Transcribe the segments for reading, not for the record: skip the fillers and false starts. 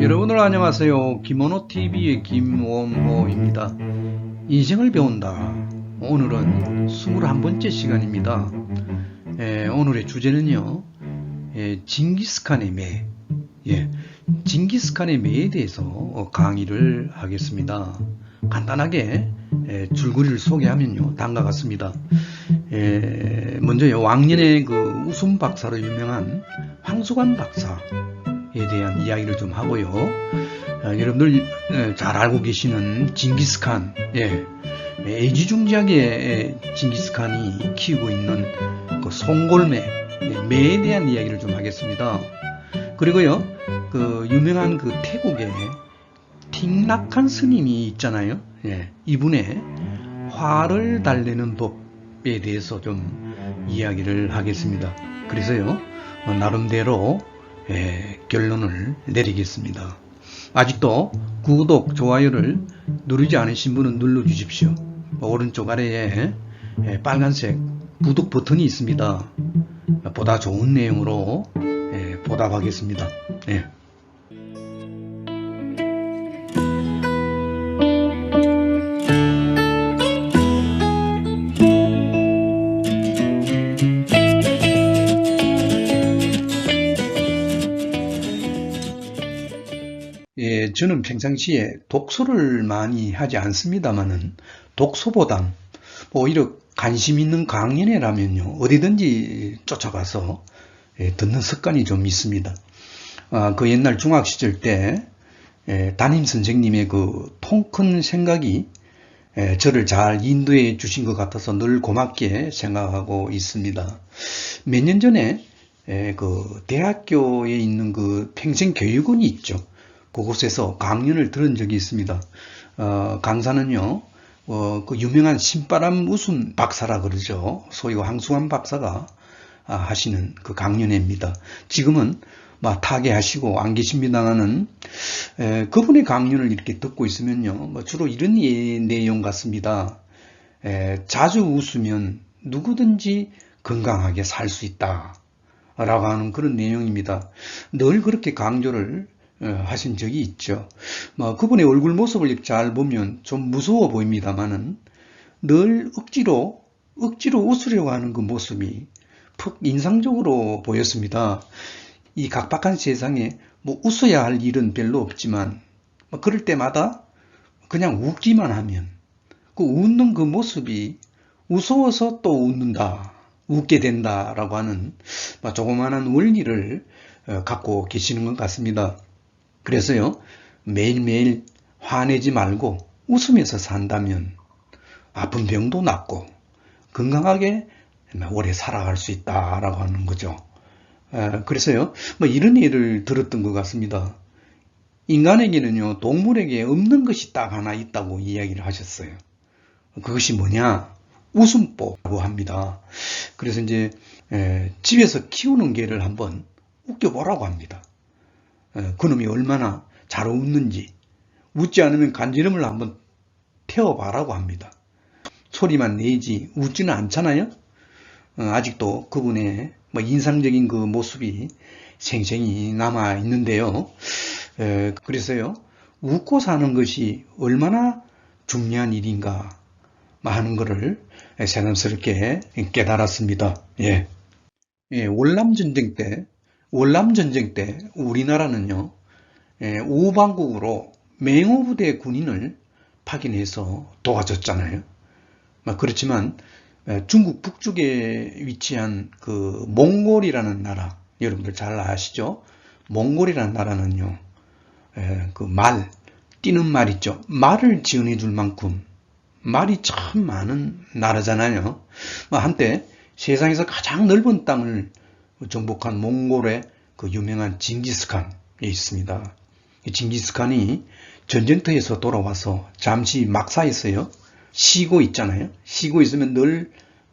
여러분들 안녕하세요. 김원호TV의 김원호입니다. 인생을 배운다. 오늘은 21번째 시간입니다. 오늘의 주제는요, 징기스칸의 매. 징기스칸의 매에 대해서 강의를 하겠습니다. 간단하게 줄거리를 소개하면요, 다음과 같습니다. 먼저요, 왕년의 그 웃음 박사로 유명한 황수관 박사에 대한 이야기를 좀 하고요. 여러분들 잘 알고 계시는 징기스칸, 애지중지하게 징기스칸이 키우고 있는 그 송골매, 매에 대한 이야기를 좀 하겠습니다. 그리고요, 그 유명한 그 태국의 틱낙한 스님이 있잖아요. 이분의 화를 달래는 법에 대해서 좀 이야기를 하겠습니다. 그래서요, 나름대로 결론을 내리겠습니다. 아직도 구독, 좋아요를 누르지 않으신 분은 눌러주십시오. 오른쪽 아래에 빨간색 구독 버튼이 있습니다. 보다 좋은 내용으로 보답하겠습니다. 저는 평상시에 독서를 많이 하지 않습니다만은 독서보단 오히려 관심 있는 강연회라면요, 어디든지 쫓아가서 듣는 습관이 좀 있습니다. 그 옛날 중학 시절 때 담임 선생님의 그 통큰 생각이 저를 잘 인도해 주신 것 같아서 늘 고맙게 생각하고 있습니다. 몇 년 전에 그 대학교에 있는 그 평생교육원이 있죠. 그곳에서 강연을 들은 적이 있습니다. 강사는요, 그 유명한 신바람 웃음 박사라 그러죠. 소위 황수관 박사가 하시는 그 강연회입니다. 지금은 타계하시고 안 계십니다만은 그분의 강연을 이렇게 듣고 있으면요, 주로 이런 내용 같습니다. 자주 웃으면 누구든지 건강하게 살 수 있다 라고 하는 그런 내용입니다. 늘 그렇게 강조를 하신 적이 있죠. 그분의 얼굴 모습을 잘 보면 좀 무서워 보입니다만은 늘 억지로 웃으려고 하는 그 모습이 푹 인상적으로 보였습니다. 이 각박한 세상에 웃어야 할 일은 별로 없지만 그럴 때마다 그냥 웃기만 하면 그 웃는 그 모습이 무서워서 또 웃게 된다라고 하는 조그마한 원리를 갖고 계시는 것 같습니다. 그래서요, 매일매일 화내지 말고 웃으면서 산다면 아픈 병도 낫고 건강하게 오래 살아갈 수 있다라고 하는 거죠. 그래서요, 이런 예를 들었던 것 같습니다. 인간에게는요, 동물에게 없는 것이 딱 하나 있다고 이야기를 하셨어요. 그것이 뭐냐? 웃음보라고 합니다. 그래서 이제 집에서 키우는 개를 한번 웃겨보라고 합니다. 그놈이 얼마나 잘 웃는지, 웃지 않으면 간지럼을 한번 태워봐라고 합니다. 소리만 내지 웃지는 않잖아요. 아직도 그분의 인상적인 그 모습이 생생히 남아 있는데요. 그래서요, 웃고 사는 것이 얼마나 중요한 일인가 하는 것을 새삼스럽게 깨달았습니다. 월남전쟁 때 우리나라는요, 우방국으로 맹호부대 군인을 파견해서 도와줬잖아요. 그렇지만 중국 북쪽에 위치한 그 몽골이라는 나라, 여러분들 잘 아시죠? 몽골이라는 나라는요, 그 뛰는 말 있죠. 말을 지원해 줄 만큼 말이 참 많은 나라잖아요. 한때 세상에서 가장 넓은 땅을 정복한 몽골의 그 유명한 징기스칸이 있습니다. 징기스칸이 전쟁터에서 돌아와서 잠시 막사했어요. 쉬고 있잖아요. 쉬고 있으면 늘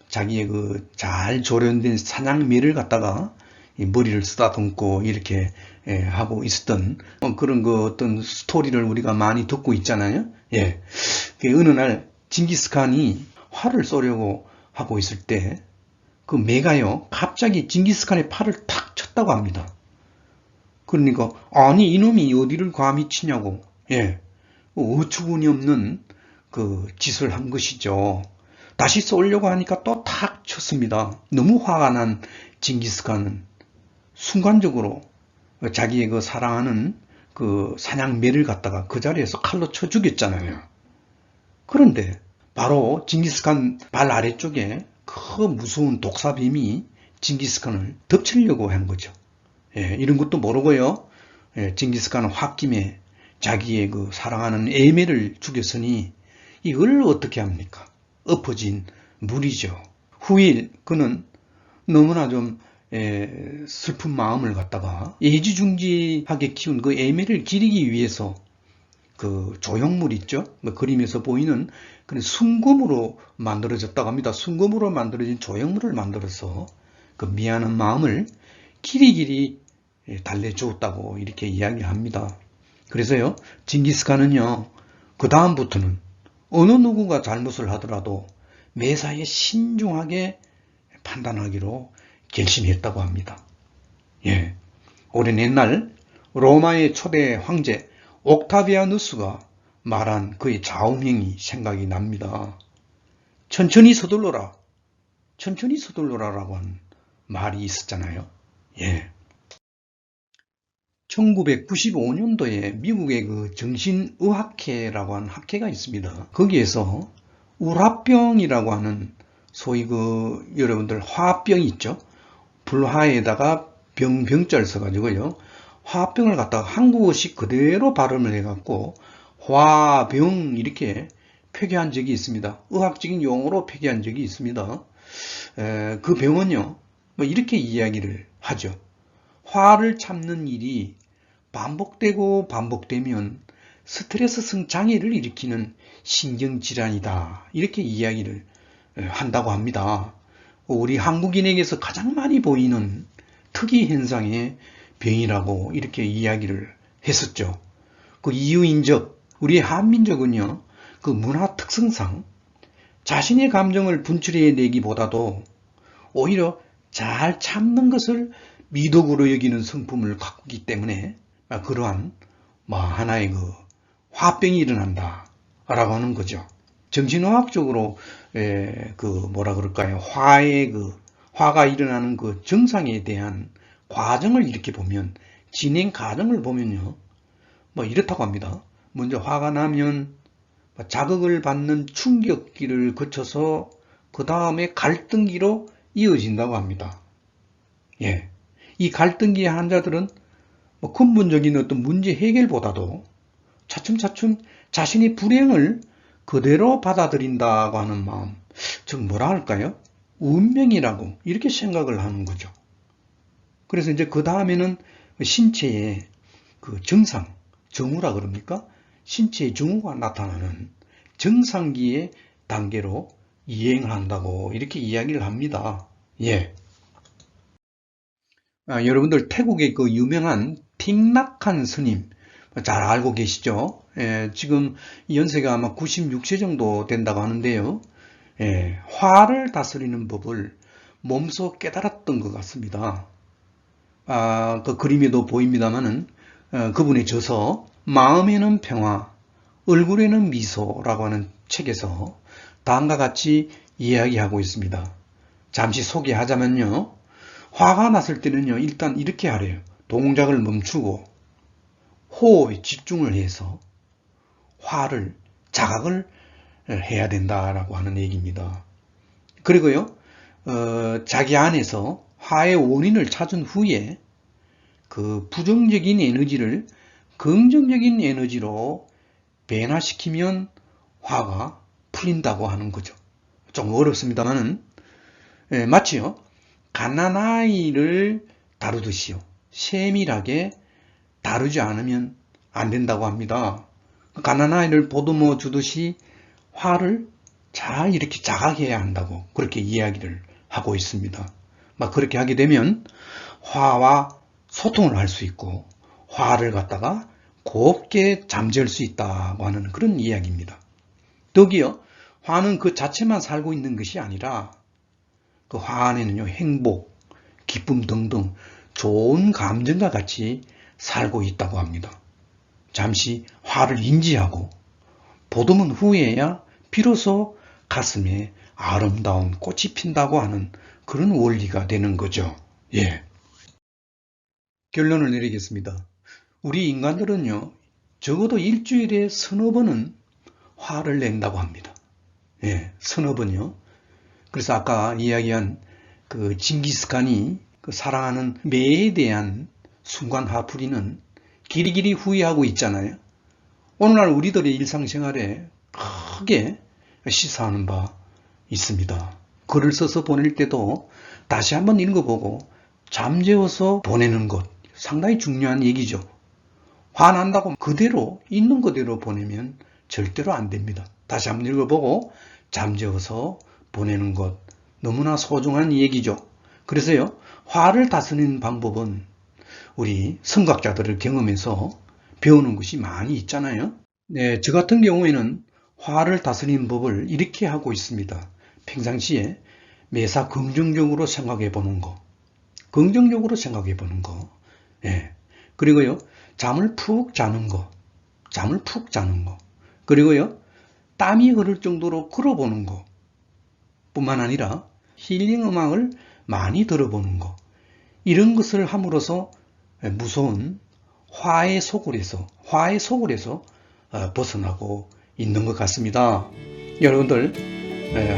자기의 그 잘 조련된 사냥매를 갖다가 머리를 쓰다듬고 이렇게 하고 있었던 그런 그 어떤 스토리를 우리가 많이 듣고 있잖아요. 어느 날 징기스칸이 활을 쏘려고 하고 있을 때 그 매가요, 갑자기 징기스칸의 팔을 탁 쳤다고 합니다. 그러니까 아니 이놈이 어디를 감히 치냐고, 예, 어처구니 없는 그 짓을 한 것이죠. 다시 쏘려고 하니까 또 탁 쳤습니다. 너무 화가 난 징기스칸은 순간적으로 자기의 그 사랑하는 그 사냥매를 갖다가 그 자리에서 칼로 쳐 죽였잖아요. 그런데 바로 징기스칸 발 아래쪽에 그 무서운 독사뱀이 징기스칸을 덮치려고 한 거죠. 예, 이런 것도 모르고요. 예, 징기스칸은 홧김에 자기의 그 사랑하는 애매를 죽였으니 이걸 어떻게 합니까? 엎어진 물이죠. 후일 그는 너무나 좀 슬픈 마음을 갖다가 애지중지하게 키운 그 애매를 기리기 위해서 그 조형물 있죠? 뭐 그림에서 보이는 그런 순금으로 만들어졌다고 합니다. 순금으로 만들어진 조형물을 만들어서 그 미안한 마음을 길이길이 달래주었다고 이렇게 이야기합니다. 그래서요, 징기스칸은요, 그 다음부터는 어느 누구가 잘못을 하더라도 매사에 신중하게 판단하기로 결심했다고 합니다. 예, 오랜 옛날 로마의 초대 황제 옥타비아누스가 말한 그의 좌우명이 생각이 납니다. 천천히 서둘러라, 천천히 서둘러라라고 하는 말이 있었잖아요. 예. 1995년도에 미국의 그 정신의학회라고 하는 학회가 있습니다. 거기에서 우라병이라고 하는 소위 그 여러분들 화병이 있죠. 불화에다가 병자를 써가지고요. 화병을 갖다가 한국어식 그대로 발음을 해갖고 화병 이렇게 표기한 적이 있습니다. 의학적인 용어로 표기한 적이 있습니다. 그 병은요, 뭐 이렇게 이야기를 하죠. 화를 참는 일이 반복되고 반복되면 스트레스성 장애를 일으키는 신경질환이다. 이렇게 이야기를 한다고 합니다. 우리 한국인에게서 가장 많이 보이는 특이 현상의 병이라고 이렇게 이야기를 했었죠. 그 이유인즉 우리 한민족은요, 그 문화 특성상 자신의 감정을 분출해내기보다도 오히려 잘 참는 것을 미덕으로 여기는 성품을 갖고 있기 때문에 그러한 하나의 그 화병이 일어난다 라고 하는 거죠. 정신의학적으로 화가 일어나는 그 증상에 대한 과정을 이렇게 보면, 진행 과정을 보면요, 이렇다고 합니다. 먼저 화가 나면 자극을 받는 충격기를 거쳐서 그 다음에 갈등기로 이어진다고 합니다. 예, 이 갈등기의 환자들은 근본적인 어떤 문제 해결보다도 차츰차츰 자신의 불행을 그대로 받아들인다고 하는 마음, 즉 뭐라 할까요? 운명이라고 이렇게 생각을 하는 거죠. 그래서 이제 그 다음에는 신체의 그 정상, 정후라 그럽니까? 신체의 정후가 나타나는 정상기의 단계로 이행을 한다고 이렇게 이야기를 합니다. 예. 여러분들 태국의 그 유명한 틱낙한 스님 잘 알고 계시죠? 예, 지금 연세가 아마 96세 정도 된다고 하는데요. 예, 화를 다스리는 법을 몸소 깨달았던 것 같습니다. 그 그림에도 보입니다만은 그분의 저서 마음에는 평화, 얼굴에는 미소라고 하는 책에서 다음과 같이 이야기하고 있습니다. 잠시 소개하자면요. 화가 났을 때는요, 일단 이렇게 하래요. 동작을 멈추고 호흡에 집중을 해서 화를 자각을 해야 된다라고 하는 얘기입니다. 그리고요, 자기 안에서 화의 원인을 찾은 후에 그 부정적인 에너지를 긍정적인 에너지로 변화시키면 화가 풀린다고 하는 거죠. 좀 어렵습니다만은 마치요, 갓난아이를 다루듯이요, 세밀하게 다루지 않으면 안 된다고 합니다. 갓난아이를 보듬어 주듯이 화를 잘 이렇게 자각해야 한다고 그렇게 이야기를 하고 있습니다. 그렇게 하게 되면 화와 소통을 할 수 있고 화를 갖다가 곱게 잠재울 수 있다고 하는 그런 이야기입니다. 더기요, 화는 그 자체만 살고 있는 것이 아니라 그 화 안에는요, 행복, 기쁨 등등 좋은 감정과 같이 살고 있다고 합니다. 잠시 화를 인지하고 보듬은 후에야 비로소 가슴에 아름다운 꽃이 핀다고 하는 그런 원리가 되는 거죠. 예. 결론을 내리겠습니다. 우리 인간들은요, 적어도 일주일에 서너 번은 화를 낸다고 합니다. 예, 서너 번요. 그래서 아까 이야기한 그 징기스칸이 그 사랑하는 매에 대한 순간 화풀이는 길이길이 후회하고 있잖아요. 오늘날 우리들의 일상생활에 크게 시사하는 바 있습니다. 글을 써서 보낼 때도 다시 한번 읽어보고 잠재워서 보내는 것 상당히 중요한 얘기죠. 화난다고 그대로 있는 그대로 보내면 절대로 안 됩니다. 다시 한번 읽어보고 잠재워서 보내는 것 너무나 소중한 얘기죠. 그래서요, 화를 다스리는 방법은 우리 성각자들을 경험해서 배우는 것이 많이 있잖아요. 네, 저 같은 경우에는 화를 다스리는 법을 이렇게 하고 있습니다. 평상시에 매사 긍정적으로 생각해 보는 거. 긍정적으로 생각해 보는 거. 예. 그리고요, 잠을 푹 자는 거. 잠을 푹 자는 거. 그리고요, 땀이 흐를 정도로 걸어보는 거. 뿐만 아니라 힐링 음악을 많이 들어보는 거. 이런 것을 함으로써 무서운 화의 소굴에서 벗어나고 있는 것 같습니다. 여러분들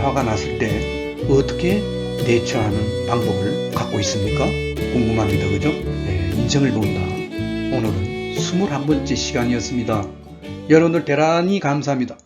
화가 났을 때 어떻게 대처하는 방법을 갖고 있습니까? 궁금합니다. 그죠? 인생을 본다. 오늘은 21번째 시간이었습니다. 여러분들 대단히 감사합니다.